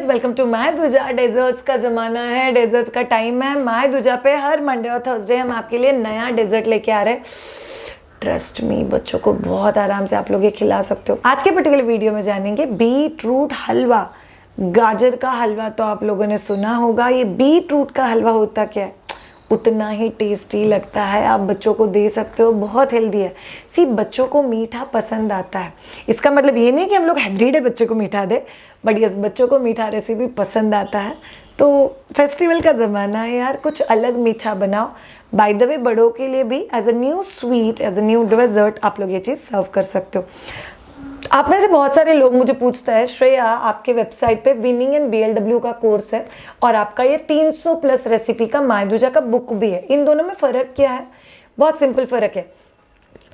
Welcome to my दूजा। Desserts का ज़माना है, डेजर्ट्स का टाइम है। माय दूजा पे हर मंडे और थर्सडे हम आपके लिए नया डेजर्ट लेके आ रहे हैं। ट्रस्ट मी, बच्चों को बहुत आराम से आप लोग ये खिला सकते हो। आज के पर्टिकुलर वीडियो में जानेंगे बीट रूट हलवा। गाजर का हलवा तो आप लोगों ने सुना होगा, ये बीट रूट का हलवा होता क्या है? उतना ही टेस्टी लगता है, आप बच्चों को दे सकते हो, बहुत हेल्दी है। सी, बच्चों को मीठा पसंद आता है, इसका मतलब ये नहीं कि हम लोग एवरीडे बच्चों को मीठा दे, बट यस, बच्चों को मीठा रेसिपी पसंद आता है। तो फेस्टिवल का ज़माना है यार, कुछ अलग मीठा बनाओ। बाय द वे, बड़ों के लिए भी as a new sweet, as a new dessert आप लोग ये चीज़ सर्व कर सकते हो। आप में से बहुत सारे लोग मुझे पूछते हैं, श्रेया आपके वेबसाइट पे विनिंग एंड BLW का कोर्स है और आपका ये 300 प्लस रेसिपी का माय दूजा का बुक भी है, इन दोनों में फ़र्क क्या है? बहुत सिंपल फ़र्क है।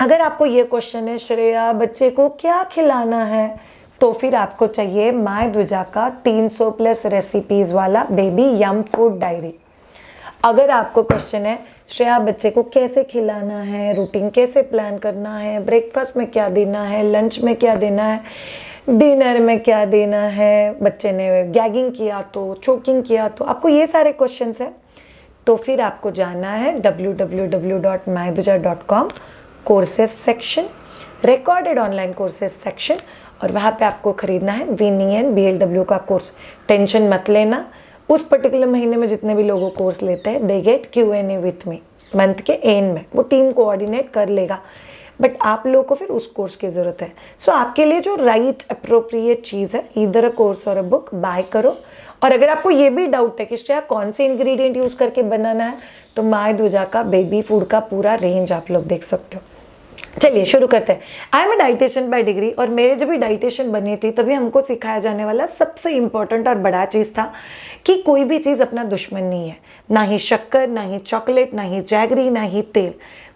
अगर आपको ये क्वेश्चन है, श्रेया बच्चे को क्या खिलाना है, तो फिर आपको चाहिए माय दूजा का 300 प्लस रेसिपीज़ वाला बेबी यम फूड डायरी। अगर आपको क्वेश्चन है, श्रेया बच्चे को कैसे खिलाना है, रूटीन कैसे प्लान करना है, ब्रेकफास्ट में क्या देना है, लंच में क्या देना है, डिनर में क्या देना है, बच्चे ने गैगिंग किया तो, चोकिंग किया तो, आपको ये सारे क्वेश्चंस हैं, तो फिर आपको जाना है www.myduja.com courses section, recorded online courses section, और वहाँ पे आपको खरीदना है विनिंग एंड BLW का कोर्स। टेंशन मत लेना, उस पर्टिकुलर महीने में जितने भी लोगों कोर्स लेते हैं they get Q&A with me month के एंड में, वो टीम कोऑर्डिनेट कर लेगा, बट आप लोगों को फिर उस कोर्स की ज़रूरत है। सो आपके लिए जो राइट अप्रोप्रिएट चीज़ है, ईदर अ कोर्स और अ बुक बाय करो। और अगर आपको ये भी डाउट है कि श्रेया कौन से इंग्रेडिएंट यूज़ करके बनाना है, तो माय दूजा का बेबी फूड का पूरा रेंज आप लोग देख सकते हो। चलिए शुरू करते हैं। I am a dietitian by degree, और मेरे जब भी डाइटिशियन बनी थी तभी हमको सिखाया जाने वाला सबसे इंपॉर्टेंट और बड़ा चीज़ था कि कोई भी चीज़ अपना दुश्मन नहीं है, ना ही शक्कर, ना ही चॉकलेट, ना ही जैगरी, ना ही तेल।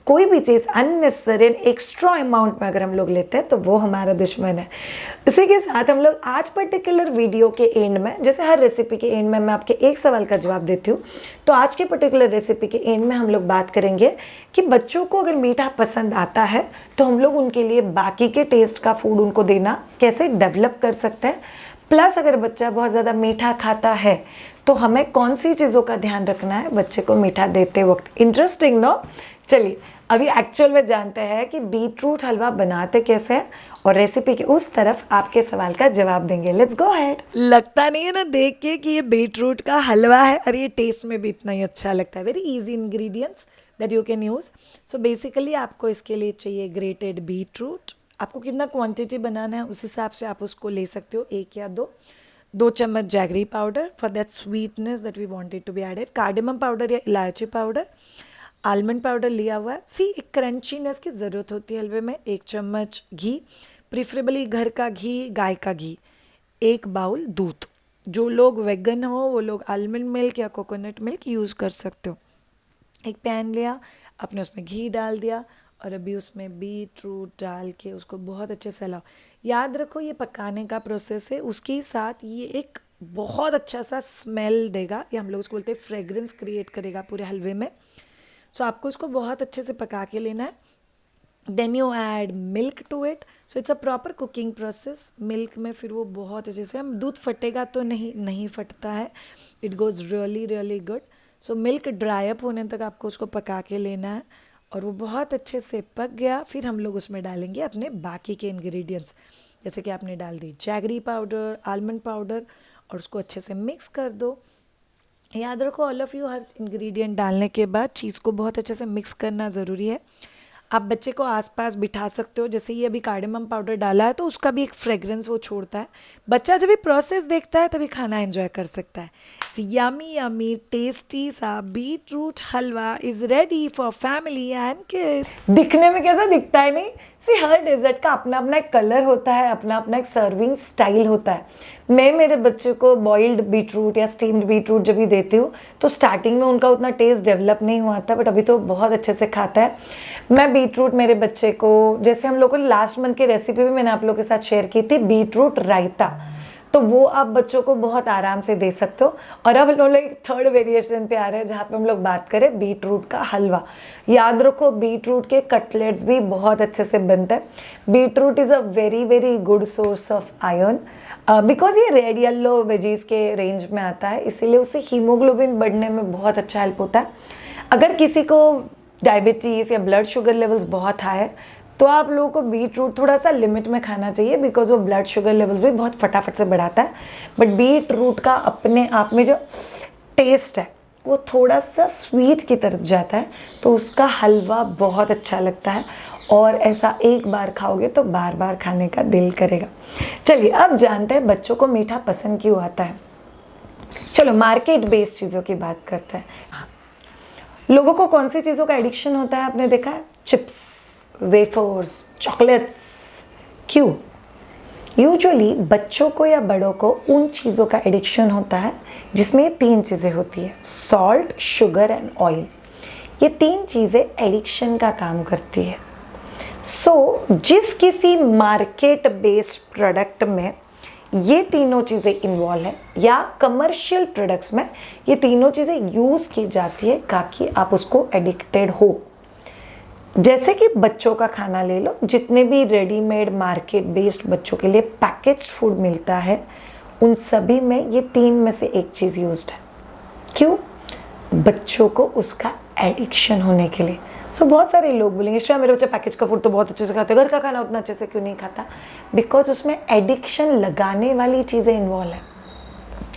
कोई भी चीज़ अननेसेसरी एक्स्ट्रा अमाउंट में अगर हम लोग लेते हैं तो वो हमारा दुश्मन है। इसी के साथ हम लोग आज पर्टिकुलर वीडियो के एंड में, जैसे हर रेसिपी के एंड में मैं आपके एक सवाल का जवाब देती हूँ, तो आज के पर्टिकुलर रेसिपी के एंड में हम लोग बात करेंगे कि बच्चों को अगर मीठा पसंद आता है तो हम लोग उनके लिए बाकी के टेस्ट का फूड उनको देना कैसे डेवलप कर सकते हैं। प्लस अगर बच्चा बहुत ज़्यादा मीठा खाता है तो हमें कौन सी चीज़ों का ध्यान रखना है बच्चे को मीठा देते वक्त। Interesting no? चलिए अभी एक्चुअल में जानते हैं कि बीट रूट हलवा बनाते कैसे हैं, और रेसिपी के उस तरफ आपके सवाल का जवाब देंगे। Let's go ahead. लगता नहीं है ना देख के कि ये बीट रूट का हलवा है, और ये टेस्ट में भी इतना ही अच्छा लगता है। Very easy ingredients that you can use. So basically आपको इसके लिए चाहिए ग्रेटेड बीट रूट। आपको कितना क्वांटिटी बनाना है उस हिसाब से आप उसको ले सकते हो, 1 या 2 चम्मच jaggery powder for that sweetness that we wanted to be added, cardamom powder या इलायची पाउडर, आलमंड पाउडर लिया हुआ है। सी, एक क्रंचीनेस की ज़रूरत होती है हलवे में। 1 चम्मच घी, प्रिफरेबली घर का घी, गाय का घी, 1 बाउल दूध। जो लोग वेगन हो वो लोग आलमंड मिल्क या कोकोनट मिल्क यूज़ कर सकते हो। एक पैन लिया, आपने उसमें घी डाल दिया, और अभी उसमें बीट रूट डाल के उसको बहुत अच्छे से हिलाओ। याद रखो ये पकाने का प्रोसेस है, उसके साथ ये एक बहुत अच्छा सा स्मेल देगा, या हम लोग उसको बोलते हैं फ्रेगरेंस क्रिएट करेगा पूरे हलवे में। सो आपको इसको बहुत अच्छे से पका के लेना है। Then you add milk to it. So it's a proper cooking process. Milk में फिर वो बहुत अच्छे से, हम दूध फटेगा तो नहीं फटता है, it goes really really good. So milk dry up होने तक आपको उसको पका के लेना है, और वो बहुत अच्छे से पक गया। फिर हम लोग उसमें डालेंगे अपने बाकी के इंग्रेडिएंट्स, जैसे कि आपने डाल दी जैगरी पाउडर, आलमंड पाउडर, और उसको अच्छे से मिक्स कर दो। याद रखो all of you, her ingredient डालने के बाद चीज़ को बहुत अच्छे से मिक्स करना ज़रूरी है। आप बच्चे को आसपास बिठा सकते हो, जैसे ये अभी कार्डेमम पाउडर डाला है तो उसका भी एक फ्रेगरेंस वो छोड़ता है। बच्चा जब भी प्रोसेस देखता है तभी खाना एंजॉय कर सकता है। यमी यमी टेस्टी सा beetroot halwa is ready for family and kids. दिखने में कैसा दिखता है नहीं? सी, हर डेजर्ट का अपना अपना एक कलर होता है, अपना अपना एक सर्विंग स्टाइल होता है। मैं मेरे बच्चे को बॉइल्ड बीट रूट या स्टीम्ड बीट रूट जब भी देती हूँ तो स्टार्टिंग में उनका उतना टेस्ट डेवलप नहीं हुआ था, बट अभी तो बहुत अच्छे से खाता है। मैं बीट रूट मेरे बच्चे को, जैसे हम लोगों ने लास्ट मंथ की रेसिपी भी मैंने आप लोगों के साथ शेयर की थी, बीट रूट रायता, तो वो आप बच्चों को बहुत आराम से दे सकते हो। और अब हम लोग एक थर्ड वेरिएशन पे आ रहे हैं जहाँ पे हम लोग बात करें बीट रूट का हलवा। याद रखो बीट रूट के कटलेट्स भी बहुत अच्छे से बनते हैं। Beetroot is a very very good source of iron. Because ये रेड येलो वेजीज के रेंज में आता है, इसीलिए उससे हीमोग्लोबिन बढ़ने में बहुत अच्छा हेल्प होता है। अगर किसी को डायबिटीज़ या ब्लड शुगर लेवल्स बहुत हाई है तो आप लोगों को बीट रूट थोड़ा सा लिमिट में खाना चाहिए, बिकॉज वो ब्लड शुगर लेवल्स भी बहुत फटाफट से बढ़ाता है। बट बीट रूट का अपने आप में जो टेस्ट है वो थोड़ा सा स्वीट की तरफ जाता है, तो उसका हलवा बहुत अच्छा लगता है और ऐसा एक बार खाओगे तो बार बार खाने का दिल करेगा। चलिए अब जानते हैं बच्चों को मीठा पसंद क्यों आता है। चलो मार्केट बेस्ड चीज़ों की बात करते हैं। लोगों को कौन सी चीज़ों का एडिक्शन होता है आपने देखा है? Chips, wafers, chocolates. क्यों? यूजुअली बच्चों को या बड़ों को उन चीज़ों का एडिक्शन होता है जिसमें ये 3 चीज़ें होती है, सॉल्ट, शुगर एंड ऑयल। ये 3 चीज़ें एडिक्शन का काम करती है। सो जिस किसी मार्केट बेस्ड प्रोडक्ट में ये तीनों चीज़ें इन्वॉल्व है या कमर्शियल प्रोडक्ट्स में ये तीनों चीज़ें यूज़ की जाती है ताकि आप उसको एडिक्टेड हो। जैसे कि बच्चों का खाना ले लो, जितने भी रेडीमेड मार्केट बेस्ड बच्चों के लिए पैकेज्ड फूड मिलता है उन सभी में ये 3 में से एक चीज़ यूज्ड है। क्यों? बच्चों को उसका एडिक्शन होने के लिए। सो बहुत सारे लोग बोलेंगे श्रेया मेरे बच्चे पैकेज का फूड तो बहुत अच्छे से खाते हैं, घर का खाना उतना अच्छे से क्यों नहीं खाता? बिकॉज उसमें एडिक्शन लगाने वाली चीज़ें इन्वॉल्व है,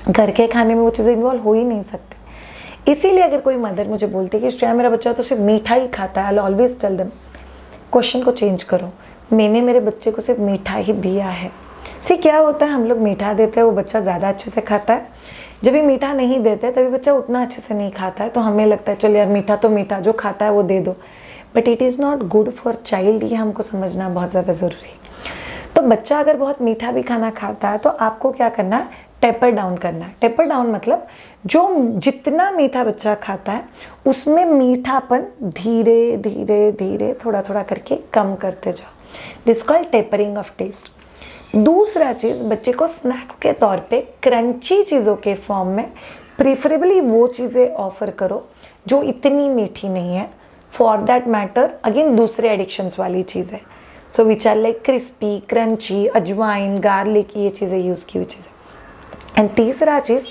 घर के खाने में वो चीज़ें इन्वॉल्व हो ही नहीं सकती। इसीलिए अगर कोई मदर मुझे बोलती है कि श्रेया मेरा बच्चा तो सिर्फ मीठा ही खाता है, I always tell them question को चेंज करो, मैंने मेरे बच्चे को सिर्फ मीठा ही दिया है। सी क्या होता है, हम लोग मीठा देते हैं वो बच्चा ज़्यादा अच्छे से खाता है, जब भी मीठा नहीं देते तभी बच्चा उतना अच्छे से नहीं खाता है, तो हमें लगता है चलो यार मीठा तो मीठा, जो खाता है वो दे दो। But it is not good for child, ये हमको समझना बहुत ज़्यादा ज़रूरी है। तो बच्चा अगर बहुत मीठा भी खाना खाता है तो आपको क्या करना है, टेपर डाउन करना है। टेपर डाउन मतलब जो जितना मीठा बच्चा खाता है उसमें मीठापन धीरे धीरे धीरे थोड़ा थोड़ा करके कम करते जाओ। This called tapering off taste. दूसरा चीज़, बच्चे को स्नैक्स के तौर पे क्रंची चीज़ों के फॉर्म में प्रीफरेबली वो चीज़ें ऑफर करो जो इतनी मीठी नहीं है। फॉर दैट मैटर अगेन दूसरे एडिक्शंस वाली चीज़ है, so which are like crispy, crunchy, ajwain, garlic, ये चीज़ें यूज़ की हुई चीज़ें। एंड तीसरा चीज़,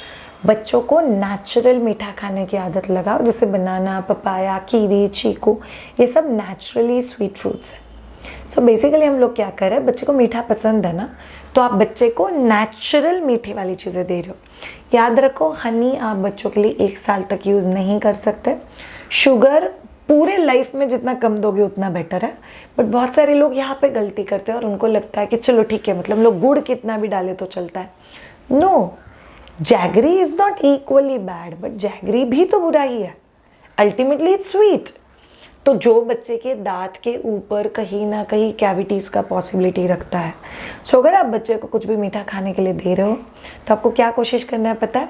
बच्चों को नेचुरल मीठा खाने की आदत लगाओ, जैसे बनाना, पपाया, कीवी, चीकू, ये सब नेचुरली स्वीट फ्रूट्स हैं। सो बेसिकली हम लोग क्या कर रहे हैं, बच्चे को मीठा पसंद है ना, तो आप बच्चे को नेचुरल मीठी वाली चीज़ें दे रहे हो। याद रखो, हनी आप बच्चों के लिए 1 साल तक यूज़ नहीं कर सकते। शुगर पूरे लाइफ में जितना कम दोगे उतना बेटर है। बट बहुत सारे लोग यहाँ पे गलती करते हैं और उनको लगता है कि चलो ठीक है, मतलब लोग गुड़ कितना भी डाले तो चलता है। No, jaggery is not equally bad, but jaggery भी तो बुरा ही है, अल्टीमेटली इट्स स्वीट। तो जो बच्चे के दांत के ऊपर कहीं ना कहीं कैविटीज़ का पॉसिबिलिटी रखता है, सो अगर आप बच्चे को कुछ भी मीठा खाने के लिए दे रहे हो तो आपको क्या कोशिश करना है पता है,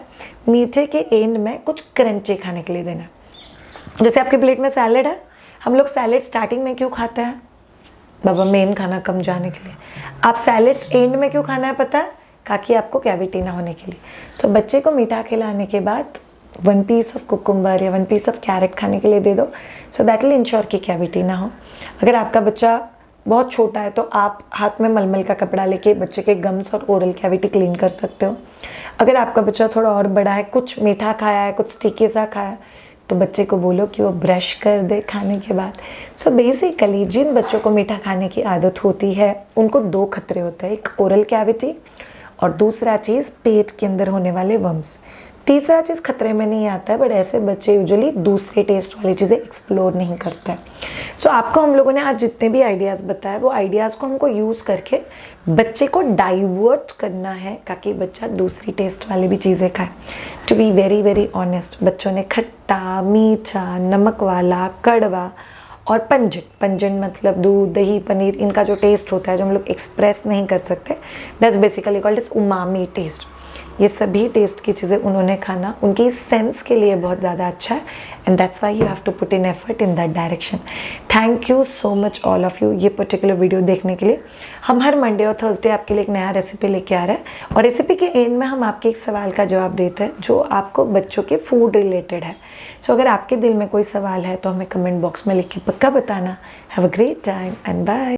मीठे के एंड में कुछ क्रंची खाने के लिए देना। जैसे आपके प्लेट में सैलेड है, हम लोग सैलेड स्टार्टिंग में क्यों खाते हैं बाबा, मेन खाना कम जाने के लिए। आप सैलेड्स एंड में क्यों खाना है पता है, ताकि आपको कैविटी ना होने के लिए। सो बच्चे को मीठा खिलाने के बाद 1 पीस ऑफ कुकुम्बर या 1 पीस ऑफ कैरेट खाने के लिए दे दो, सो दैट विल इंश्योर कि कैविटी ना हो। अगर आपका बच्चा बहुत छोटा है तो आप हाथ में मलमल का कपड़ा लेके बच्चे के गम्स और ओरल कैविटी क्लीन कर सकते हो। अगर आपका बच्चा थोड़ा और बड़ा है, कुछ मीठा खाया है, कुछ स्टिकी सा खाया है, तो बच्चे को बोलो कि वो ब्रश कर दे खाने के बाद। सो बेसिकली जिन बच्चों को मीठा खाने की आदत होती है उनको 2 खतरे होते हैं, एक ओरल कैविटी और दूसरा चीज़ पेट के अंदर होने वाले वर्म्स। तीसरा चीज़ खतरे में नहीं आता है, बट ऐसे बच्चे यूजुअली दूसरे टेस्ट वाली चीज़ें एक्सप्लोर नहीं करते हैं। सो आपको हम लोगों ने आज जितने भी आइडियाज़ बताए वो आइडियाज़ को हमको यूज़ करके बच्चे को डाइवर्ट करना है ताकि बच्चा दूसरी टेस्ट वाली भी चीज़ें खाए। To be very very honest, बच्चों ने खट्टा, मीठा, नमक वाला, कड़वा और पंजन मतलब दूध, दही, पनीर, इनका जो टेस्ट होता है जो हम लोग एक्सप्रेस नहीं कर सकते, that's basically called is umami taste. ये सभी टेस्ट की चीज़ें उन्होंने खाना उनकी सेंस के लिए बहुत ज़्यादा अच्छा है, and that's why you have to put in effort in that direction. Thank you so much all of you ये पर्टिकुलर वीडियो देखने के लिए। हम हर मंडे और थर्सडे आपके लिए एक नया रेसिपी लेके आ रहे हैं और रेसिपी के एंड में हम आपके एक सवाल का जवाब देते हैं जो आपको बच्चों के फूड रिलेटेड है। सो अगर आपके दिल में कोई सवाल है तो हमें कमेंट बॉक्स में लिख के पक्का बताना। Have a great time and bye.